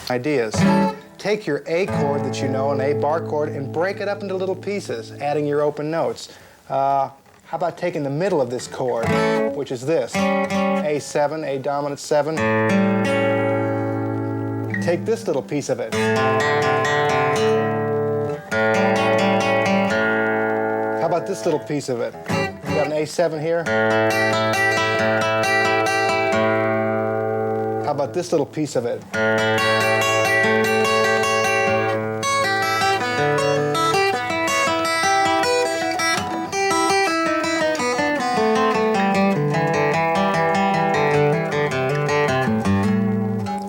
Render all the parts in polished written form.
Ideas. Take your A chord that you know, an A bar chord, and break it up into little pieces, adding your open notes. How about taking the middle of this chord, which is this, A7, A dominant 7. Take this little piece of it. How about this little piece of it? You got an A7 here. How about this little piece of it?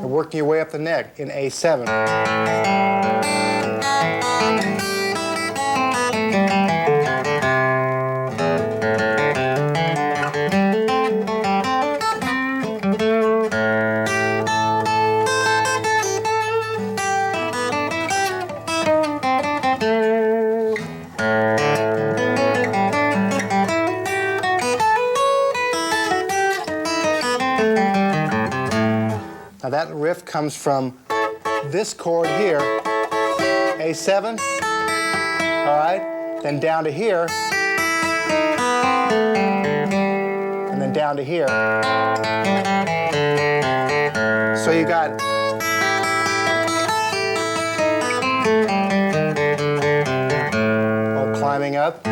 Working your way up the neck in A7. Now that riff comes from this chord here, A7, all right, then down to here, and then down to here. So you got all climbing up.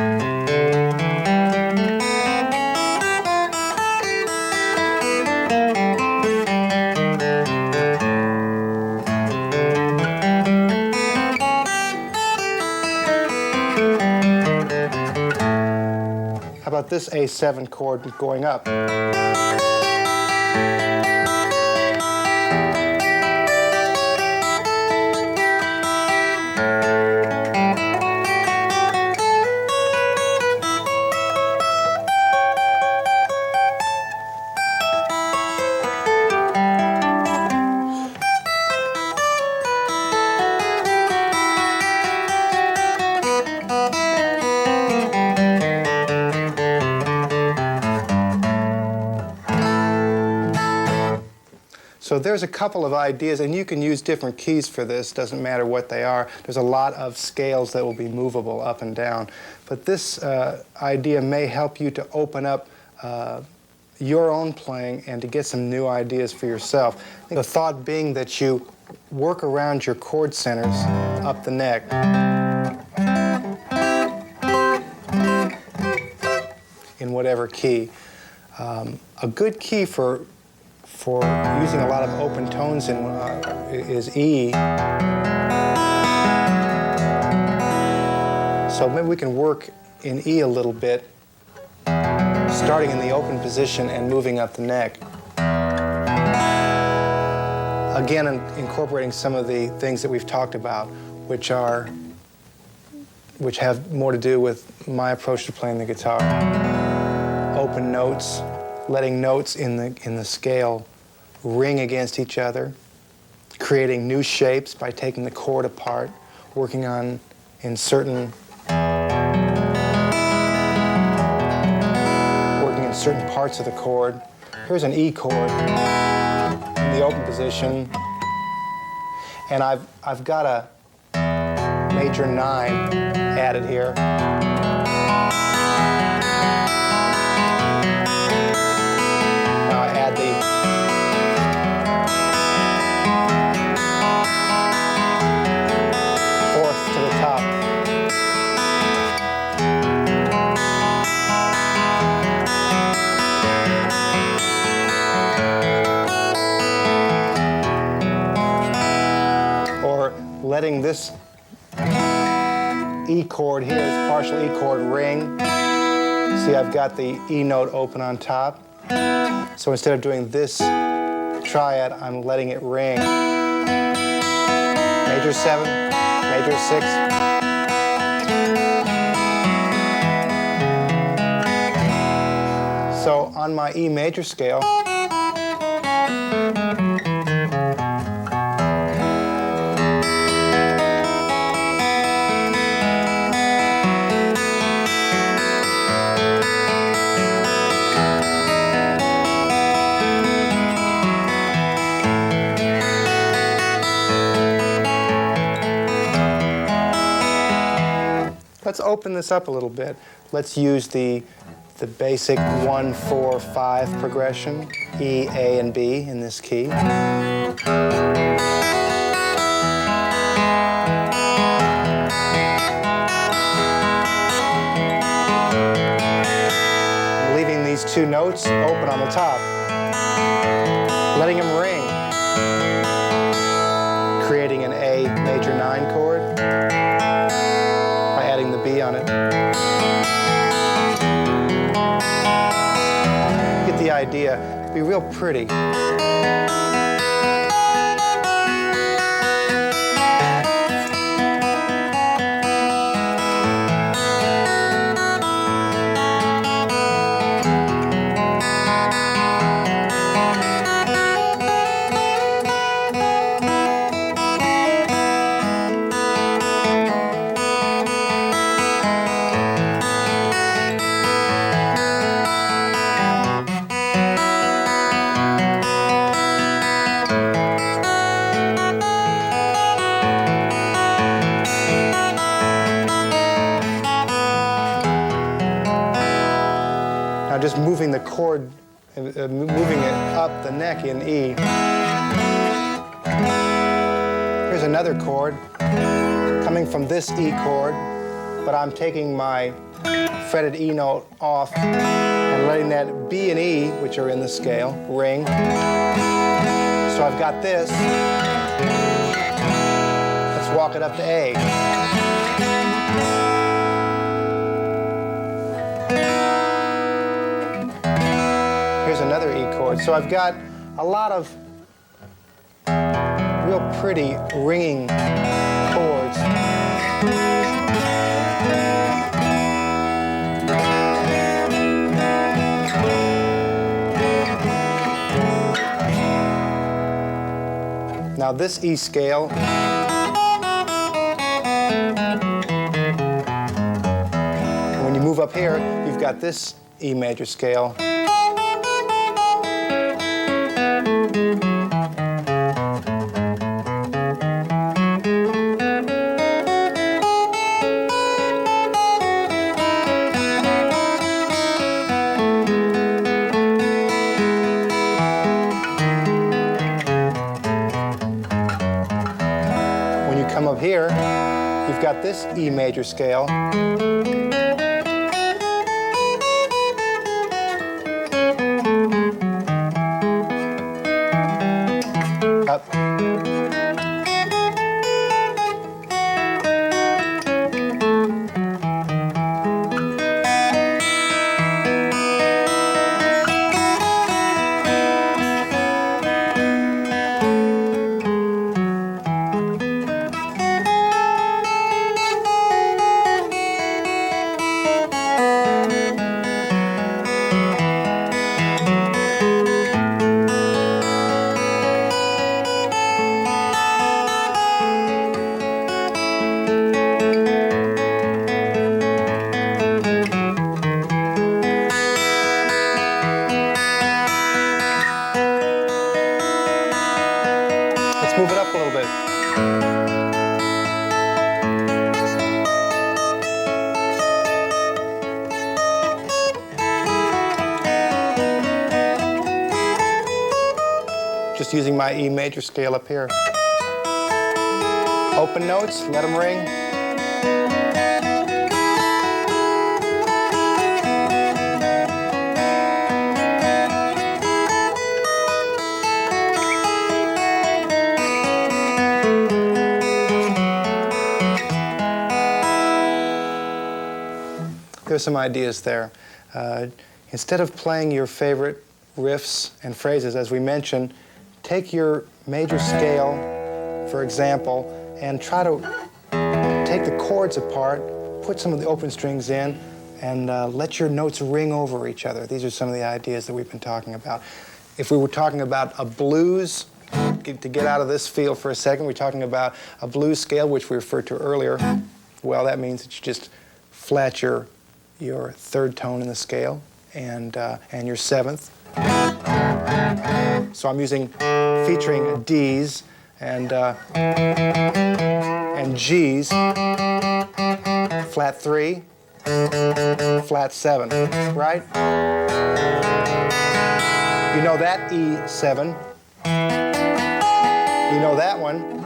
How about this A7 chord going up? So there's a couple of ideas, and you can use different keys for this, doesn't matter what they are. There's a lot of scales that will be movable up and down. But this idea may help you to open up your own playing and to get some new ideas for yourself. The thought being that you work around your chord centers up the neck. In whatever key. A good key for using a lot of open tones in is E. So maybe we can work in E a little bit, starting in the open position and moving up the neck. Again, incorporating some of the things that we've talked about, which have more to do with my approach to playing the guitar. Open notes, letting notes in the scale ring against each other, creating new shapes by taking the chord apart, working in certain parts of the chord. Here's an E chord in the open position, and I've got a major 9 added here. Now I add the fourth to the top. Or letting this E chord here, this partial E chord ring. See, I've got the E note open on top. So instead of doing this triad, I'm letting it ring. Major 7, major 6. So on my E major scale, let's open this up a little bit. Let's use the basic 1, 4, 5 progression, E, A, and B in this key. Leaving these 2 notes open on the top, letting them ring, creating an A major 9 chord. Adding the B on it. Get the idea. It'll be real pretty. Now just moving the chord, moving it up the neck in E. Here's another chord coming from this E chord, but I'm taking my fretted E note off and letting that B and E, which are in the scale, ring. So I've got this. Let's walk it up to A. Here's another E chord. So I've got a lot of real pretty ringing chords. Now this E scale, when you move up here, you've got this E major scale. here, you've got this E major scale. Up. Let's move it up a little bit. Just using my E major scale up here. Open notes, let them ring. There's some ideas there. Instead of playing your favorite riffs and phrases, as we mentioned, take your major scale, for example, and try to take the chords apart, put some of the open strings in, and let your notes ring over each other. These are some of the ideas that we've been talking about. If we were talking about a blues, to get out of this field for a second, we're talking about a blues scale, which we referred to earlier. Well, that means that you just flat your third tone in the scale and your seventh. So I'm featuring D's and G's, flat 3, flat 7, right? You know that E7. You know that one.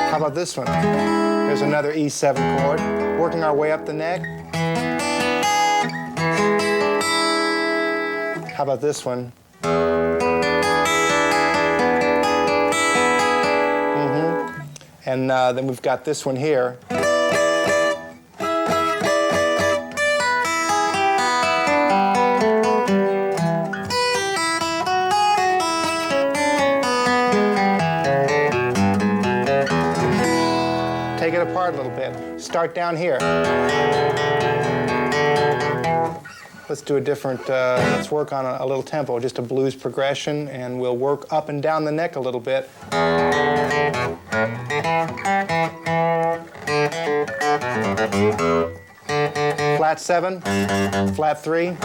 How about this one? There's another E7 chord. Working our way up the neck. How about this one? And then we've got this one here. Take it apart a little bit. Start down here. Let's do a different, let's work on a little tempo, just a blues progression, and we'll work up and down the neck a little bit. Flat 7, flat 3.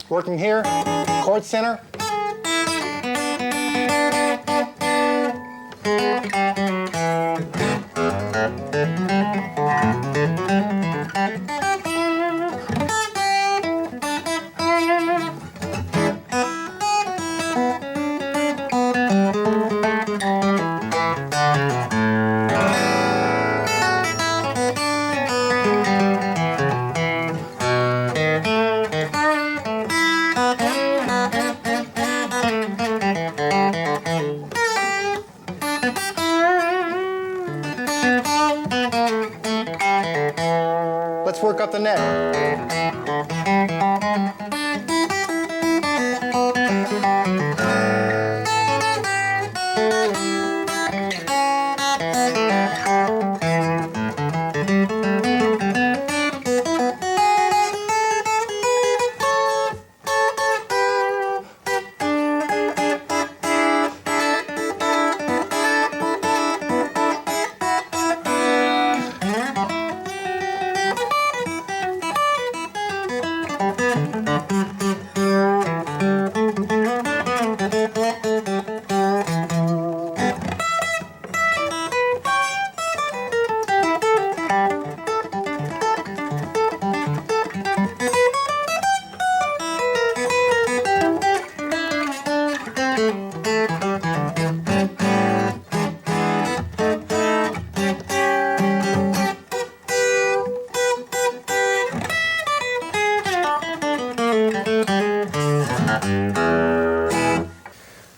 Working here, chord center.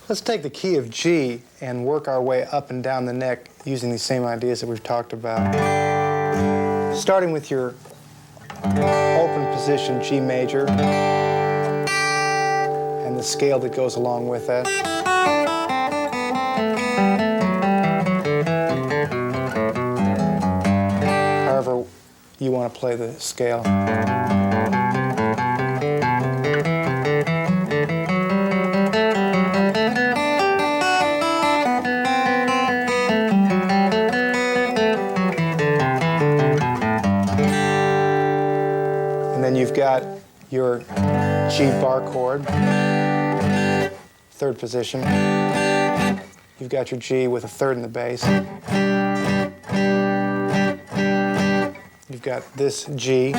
Let's take the key of G and work our way up and down the neck using these same ideas that we've talked about. Starting with your open position, G major, and the scale that goes along with that. However you want to play the scale. And then you've got your G bar chord, third position. You've got your G with a third in the bass. You've got this G,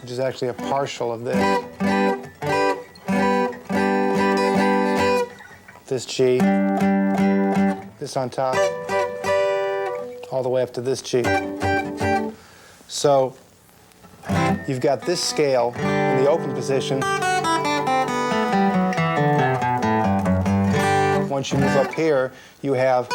which is actually a partial of this. This G, this on top, all the way up to this G. So you've got this scale in the open position. Once you move up here, you have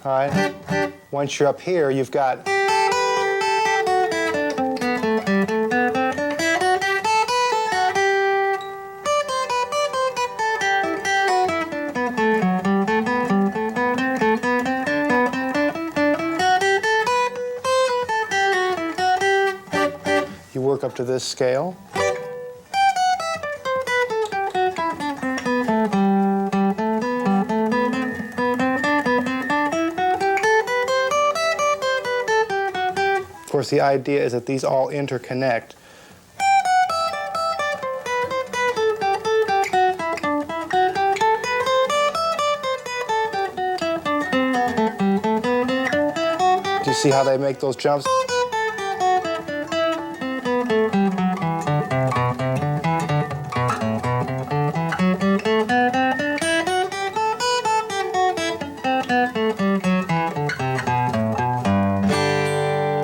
all right. Once you're up here, you've got you work up to this scale. Of course, the idea is that these all interconnect. Do you see how they make those jumps?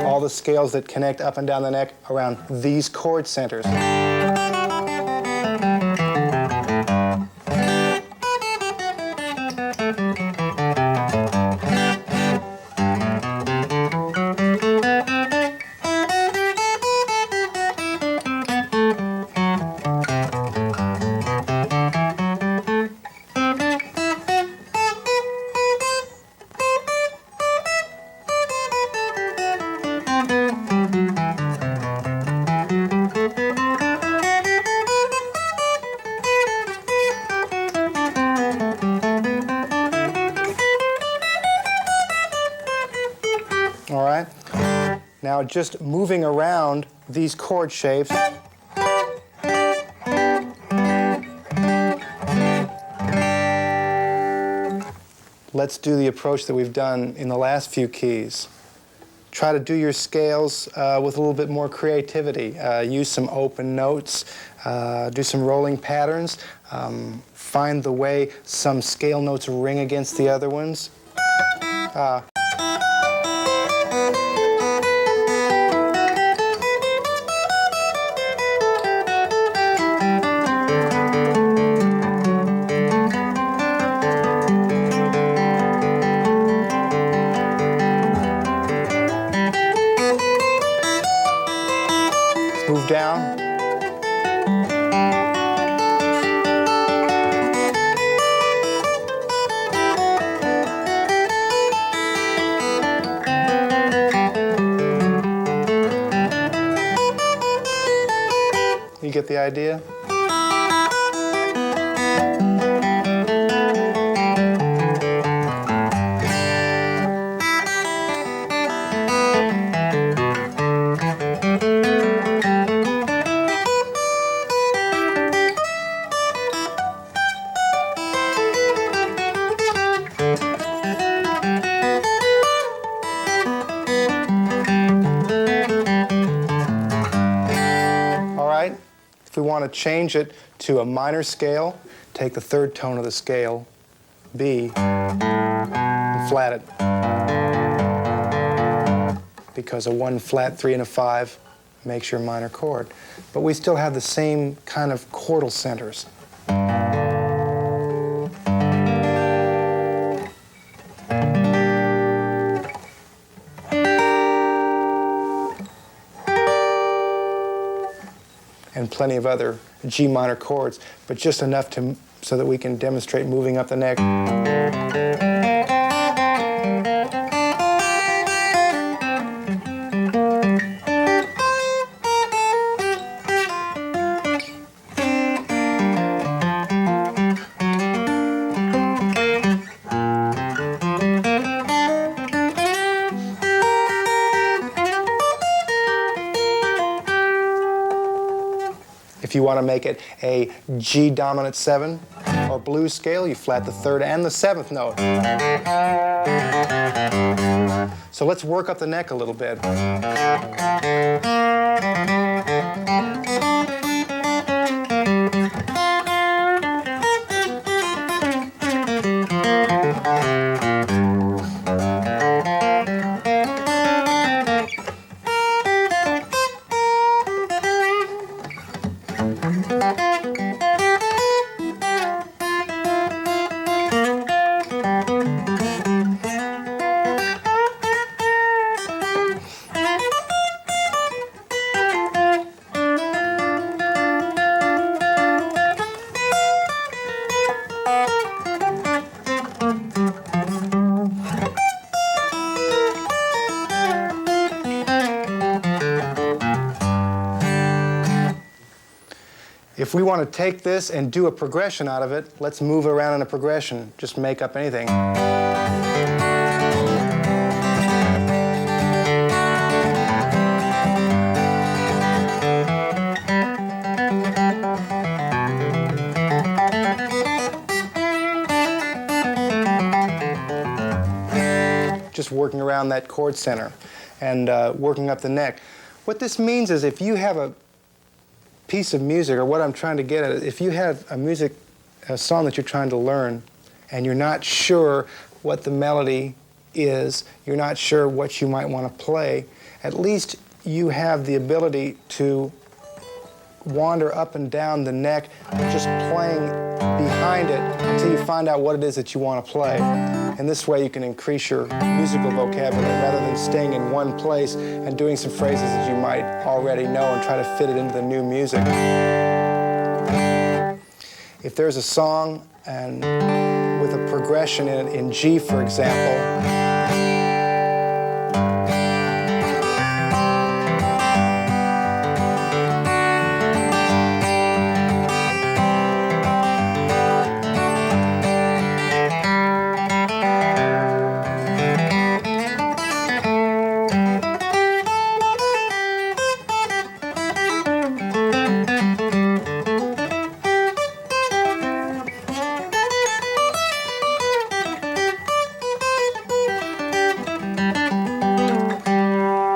All the scales that connect up and down the neck around these chord centers. All right? Now just moving around these chord shapes. Let's do the approach that we've done in the last few keys. Try to do your scales with a little bit more creativity. Use some open notes, do some rolling patterns, find the way some scale notes ring against the other ones. Move down. You get the idea? If we want to change it to a minor scale, take the third tone of the scale, B, flat it. Because a 1 flat 3 and a 5 makes your minor chord. But we still have the same kind of chordal centers. And plenty of other G minor chords, but just enough so that we can demonstrate moving up the neck. If you want to make it a G dominant 7 or blues scale, you flat the 3rd and the 7th note. So let's work up the neck a little bit. If we want to take this and do a progression out of it, let's move around in a progression. Just make up anything. Just working around that chord center and working up the neck. What this means is if you have a piece of music, or what I'm trying to get at, if you have a song that you're trying to learn and you're not sure what the melody is, you're not sure what you might want to play, at least you have the ability to wander up and down the neck, just playing behind it until you find out what it is that you want to play. And this way you can increase your musical vocabulary rather than staying in one place and doing some phrases that you might already know and try to fit it into the new music. If there's a song and with a progression in G, for example,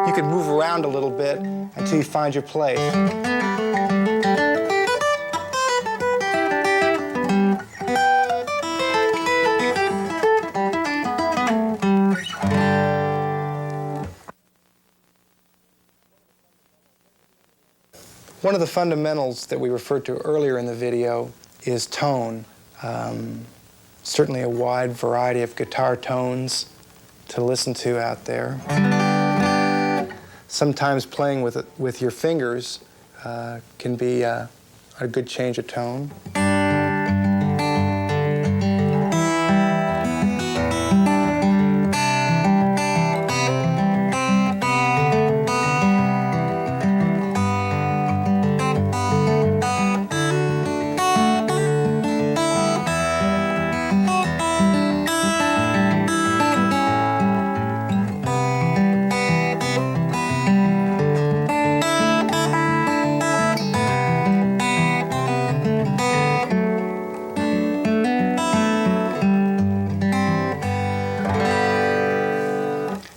you can move around a little bit until you find your place. One of the fundamentals that we referred to earlier in the video is tone. Certainly a wide variety of guitar tones to listen to out there. Sometimes playing with your fingers can be a good change of tone.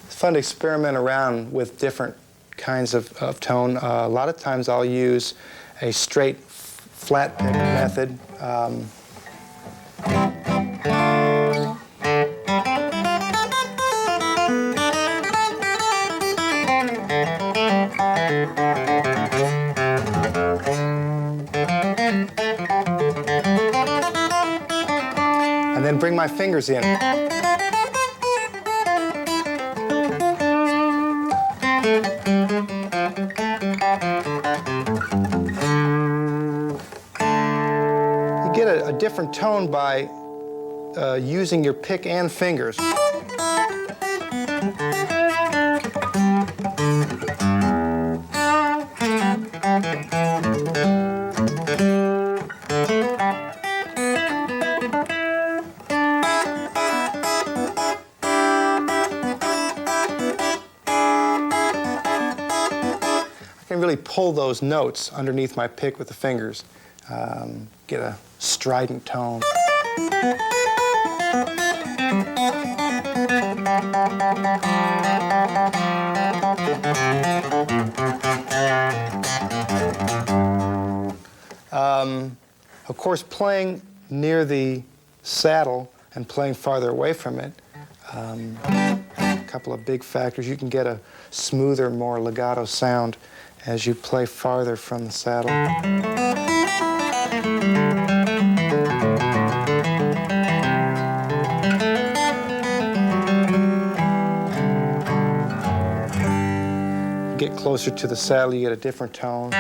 Fun to experiment around with different kinds of tone. A lot of times I'll use a straight flat pick method. and then bring my fingers in. You get a different tone by using your pick and fingers. I can really pull those notes underneath my pick with the fingers, get a strident tone. Of course, playing near the saddle and playing farther away from it, a couple of big factors. You can get a smoother, more legato sound as you play farther from the saddle. Get closer to the saddle, you get a different tone.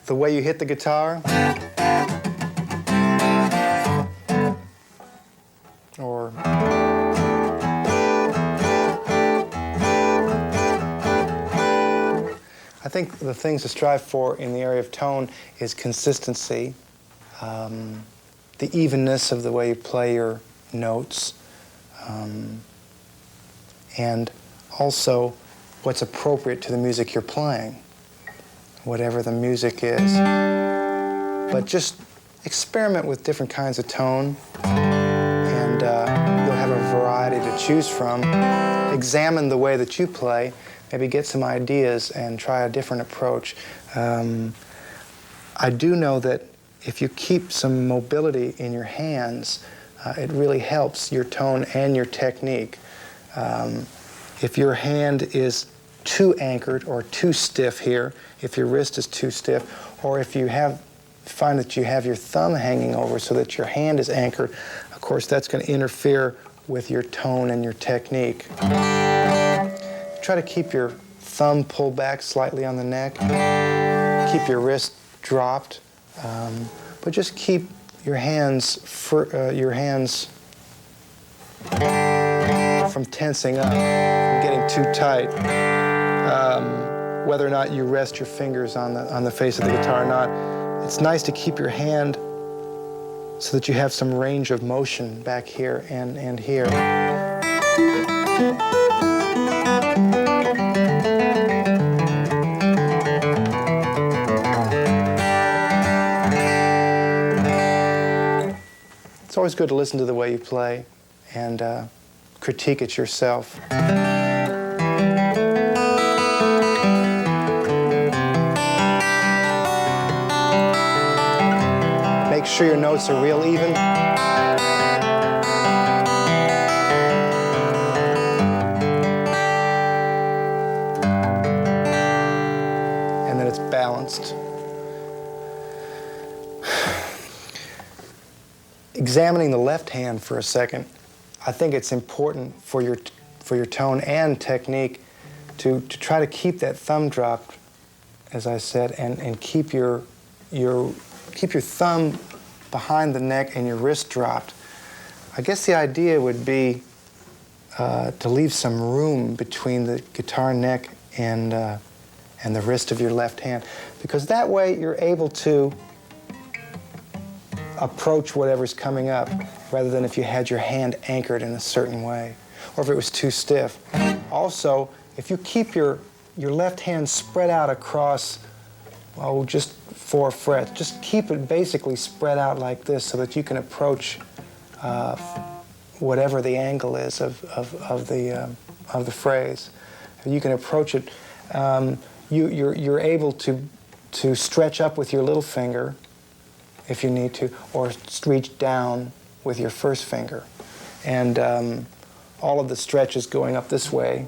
The way you hit the guitar, or I think the things to strive for in the area of tone is consistency, the evenness of the way you play your notes, and also what's appropriate to the music you're playing, whatever the music is. But just experiment with different kinds of tone, and you'll have a variety to choose from. Examine the way that you play, maybe get some ideas and try a different approach. I do know that if you keep some mobility in your hands, it really helps your tone and your technique. If your hand is too anchored or too stiff here, if your wrist is too stiff, or if you find that you have your thumb hanging over so that your hand is anchored, of course that's going to interfere with your tone and your technique. Try to keep your thumb pulled back slightly on the neck, keep your wrist dropped, but just keep your hands from tensing up, from getting too tight. Whether or not you rest your fingers on the face of the guitar or not, it's nice to keep your hand so that you have some range of motion back here and here. It's always good to listen to the way you play and critique it yourself. Make sure your notes are real even. And that it's balanced. Examining the left hand for a second, I think it's important for your tone and technique to try to keep that thumb dropped, as I said, and keep your thumb behind the neck and your wrist dropped. I guess the idea would be to leave some room between the guitar neck and the wrist of your left hand, because that way you're able to approach whatever's coming up, rather than if you had your hand anchored in a certain way, or if it was too stiff. Also, if you keep your left hand spread out across, just 4 frets, just keep it basically spread out like this so that you can approach whatever the angle is of the phrase. You can approach it. You're able to stretch up with your little finger if you need to, or reach down with your first finger. And all of the stretches going up this way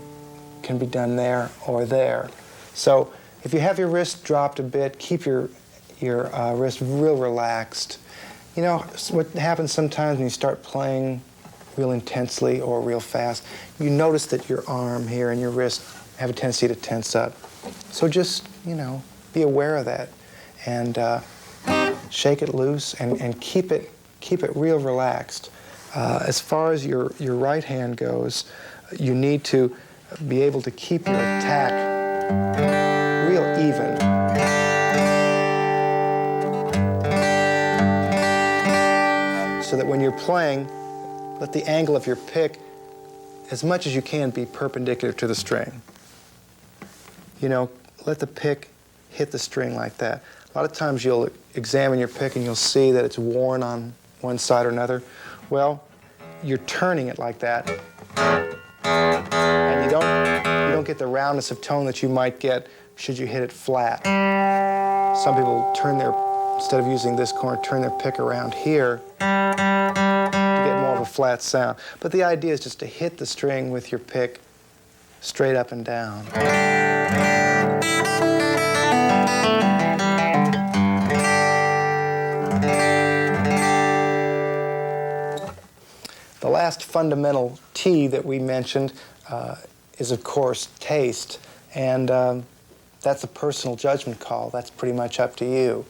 can be done there or there. So if you have your wrist dropped a bit, keep your wrist real relaxed. You know, what happens sometimes when you start playing real intensely or real fast, you notice that your arm here and your wrist have a tendency to tense up. So just, you know, be aware of that and shake it loose and keep it real relaxed. As far as your right hand goes, you need to be able to keep your attack real even. So that when you're playing, let the angle of your pick, as much as you can, be perpendicular to the string. You know, let the pick hit the string like that. A lot of times you'll examine your pick and you'll see that it's worn on one side or another. Well, you're turning it like that, and you don't get the roundness of tone that you might get should you hit it flat. Some people instead of using this corner, turn their pick around here to get more of a flat sound. But the idea is just to hit the string with your pick straight up and down. The last fundamental T that we mentioned is, of course, taste. And that's a personal judgment call. That's pretty much up to you.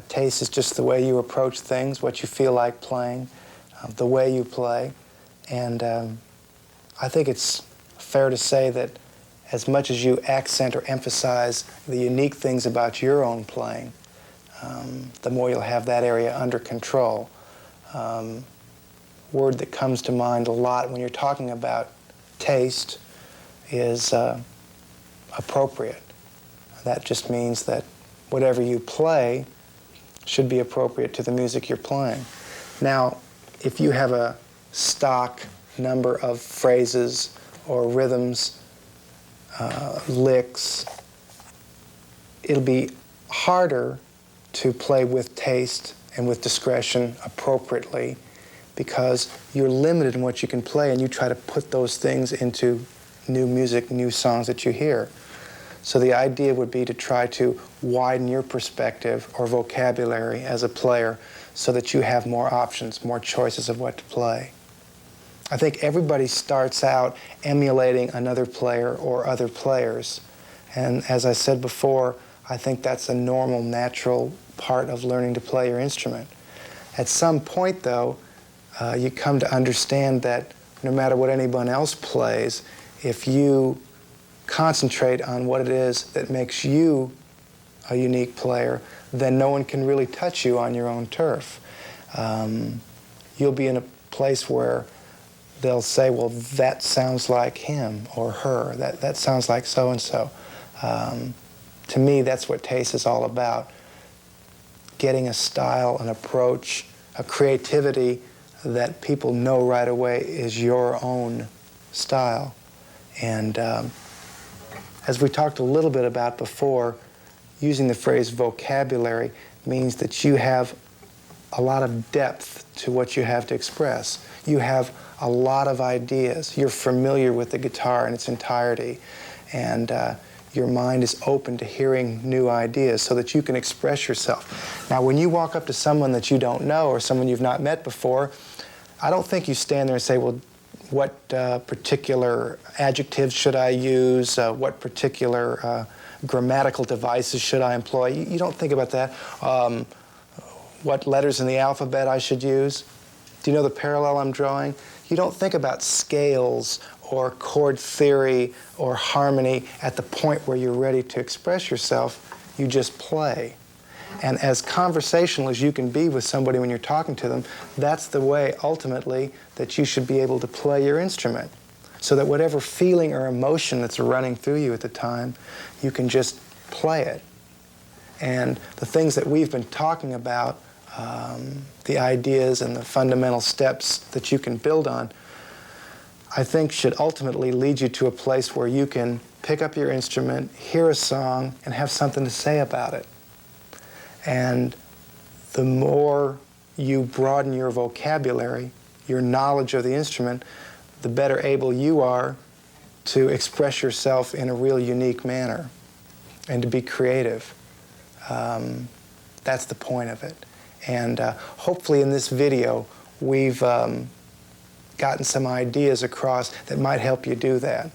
Taste is just the way you approach things, what you feel like playing, the way you play. And I think it's fair to say that as much as you accent or emphasize the unique things about your own playing, the more you'll have that area under control. Word that comes to mind a lot when you're talking about taste is appropriate. That just means that whatever you play should be appropriate to the music you're playing. Now, if you have a stock number of phrases or rhythms, licks, it'll be harder to play with taste and with discretion appropriately because you're limited in what you can play and you try to put those things into new music, new songs that you hear. So the idea would be to try to widen your perspective or vocabulary as a player so that you have more options, more choices of what to play. I think everybody starts out emulating another player or other players. And as I said before, I think that's a normal, natural part of learning to play your instrument. At some point, though, you come to understand that no matter what anyone else plays, if you concentrate on what it is that makes you a unique player, then no one can really touch you on your own turf. You'll be in a place where they'll say, well, that sounds like him or her. That sounds like so-and-so. To me, that's what taste is all about. Getting a style, an approach, a creativity that people know right away is your own style. And as we talked a little bit about before, using the phrase vocabulary means that you have a lot of depth to what you have to express. You have a lot of ideas. You're familiar with the guitar in its entirety. And your mind is open to hearing new ideas so that you can express yourself. Now, when you walk up to someone that you don't know or someone you've not met before, I don't think you stand there and say, well, what particular adjectives should I use? What particular grammatical devices should I employ? You don't think about that. What letters in the alphabet I should use? Do you know the parallel I'm drawing? You don't think about scales or chord theory or harmony at the point where you're ready to express yourself. You just play. And as conversational as you can be with somebody when you're talking to them, that's the way, ultimately, that you should be able to play your instrument. So that whatever feeling or emotion that's running through you at the time, you can just play it. And the things that we've been talking about, the ideas and the fundamental steps that you can build on, I think should ultimately lead you to a place where you can pick up your instrument, hear a song, and have something to say about it. And the more you broaden your vocabulary, your knowledge of the instrument, the better able you are to express yourself in a real unique manner and to be creative. That's the point of it. And hopefully in this video we've gotten some ideas across that might help you do that.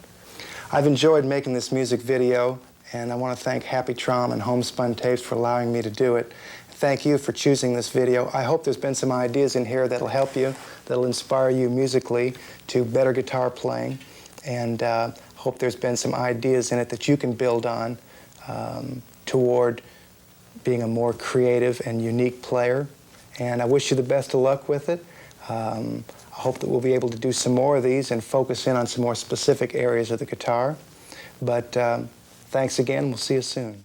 I've enjoyed making this music video, and I want to thank Happy Traum and Homespun Tapes for allowing me to do it. Thank you for choosing this video. I hope there's been some ideas in here that'll help you, that'll inspire you musically to better guitar playing, and hope there's been some ideas in it that you can build on toward being a more creative and unique player. And I wish you the best of luck with it. I hope that we'll be able to do some more of these and focus in on some more specific areas of the guitar. But thanks again. We'll see you soon.